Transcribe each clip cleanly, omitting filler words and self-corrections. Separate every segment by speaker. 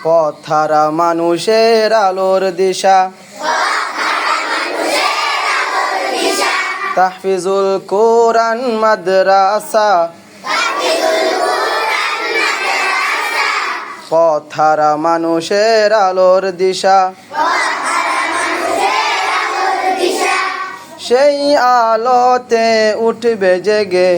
Speaker 1: পথহারা মানুষের আলোর দিশা তাহফিজুল কোরআন মাদ্রাসা পথহারা মানুষের আলোর দিশা সেই আলোতে উঠবে জেগে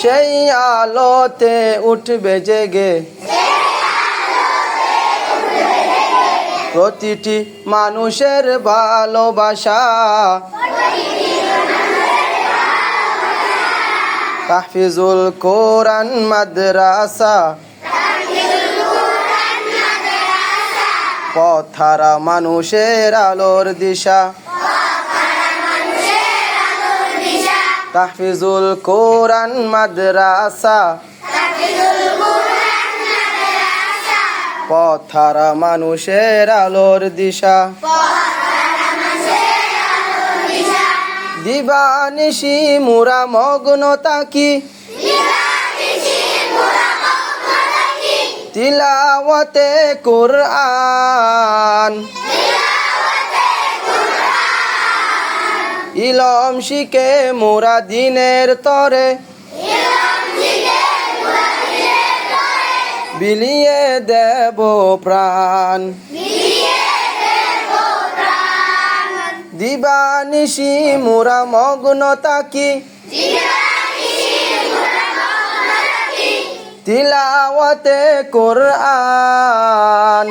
Speaker 1: সেই আলোতে উঠবে জেগে প্রতিটি মানুষের ভালোবাসা তাহফিজুল কোরআন মাদ্রাসা পথহারা মানুষের আলোর দিশা তাহফিজুল কোরআন মাদ্রাসা পথহারা মানুষের আলোর দিশা দিবানিশি মুরা মগ্ন তাকি তিলাওয়াতে কুরআন ইলম শিখে মোরা দিনের তরে বিলিয়ে দেব প্রাণ দিবানিশি মোরা মগ্ন তাকি তিলাওয়াতে কুরআন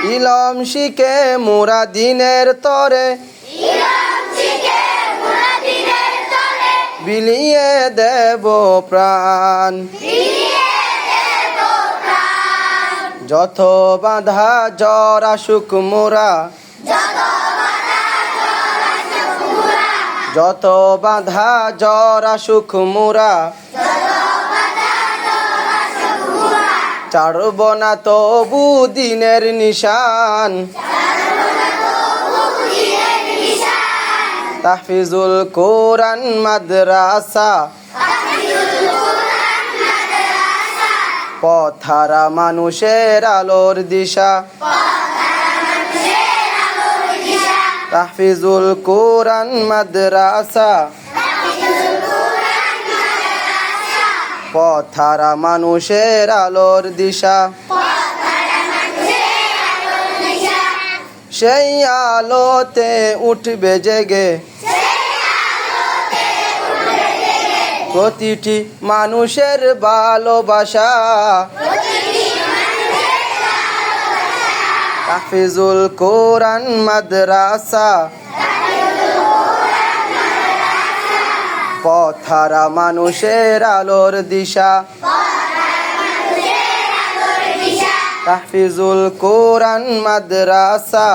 Speaker 1: ইলম শিখে মোরা দিনের তরে বিলিয়ে দেব প্রাণ যত বাধা জ্বর আসুক মোরা যত বাধা জ্বর আসুক মোরা ছাড়ব না তবু দিনের নিশান তাহফিজুল কোরআন মাদ্রাসা পথহারা মানুষের আলোর দিশা তাহফিজুল কোরআন মাদ্রাসা পথহারা মানুষের আলোর দিশা সেই আলোতে উঠবে জেগে প্রতিটি মানুষের ভালোবাসা তাহফিজুল কোরআন মাদ্রাসা পথহারা মানুষের আলোর দিশা তাহফিজুল কোরআন মাদ্রাসা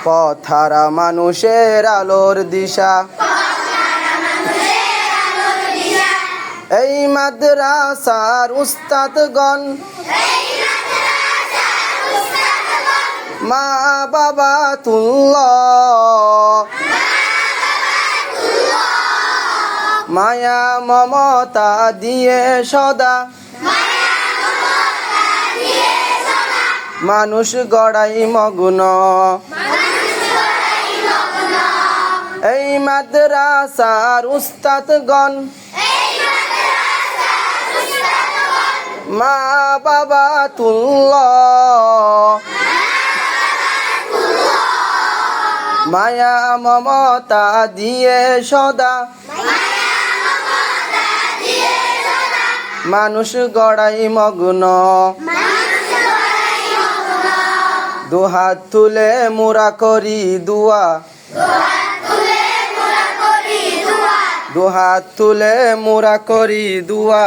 Speaker 1: পথহারা মানুষের আলোর দিশা এই মাদ্রাসার উস্তাদগণ মা বাবা তুল্লাহ মায়া মমতা দিয়ে সদা মানুষ গড়াই মগ্ন এই মাদ্রাসার উস্তাদগণ মা বাবা তুল্লাহ মায়া মমতা দিয়ে সদা মানুষ গড়াই মগ্ন দুহাত তুলে মোরা করি দুয়া দুহাত তুলে মোরা করি দুয়া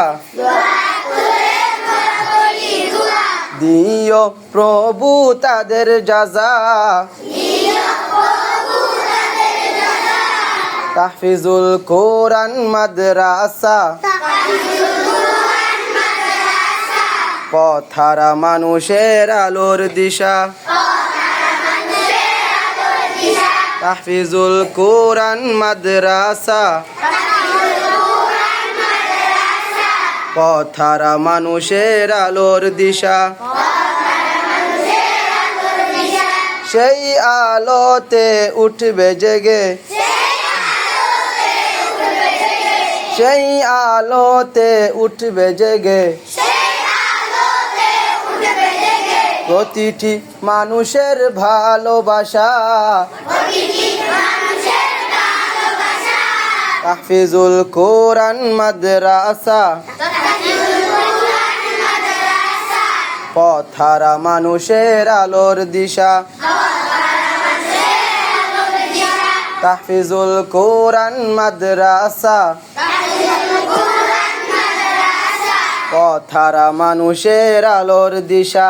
Speaker 1: দিও প্রভু তাদের জাযা তাহফিজুল কোরআন মাদ্রাসা পথহারা মানুষের আলোর দিশা তাহফিজুল কোরআন মাদ্রাসা পথহারা মানুষের আলোর দিশা সেই আলোতে উঠবে জেগে সেই আলোতে উঠবে জেগে প্রতিটি মানুষের ভালোবাসা তাহফিজুল কোরআন মাদ্রাসা পথহারা মানুষের আলোর দিশা তাহফিজুল কোরআন মাদ্রাসা পথহারা মানুষের আলোর দিশা।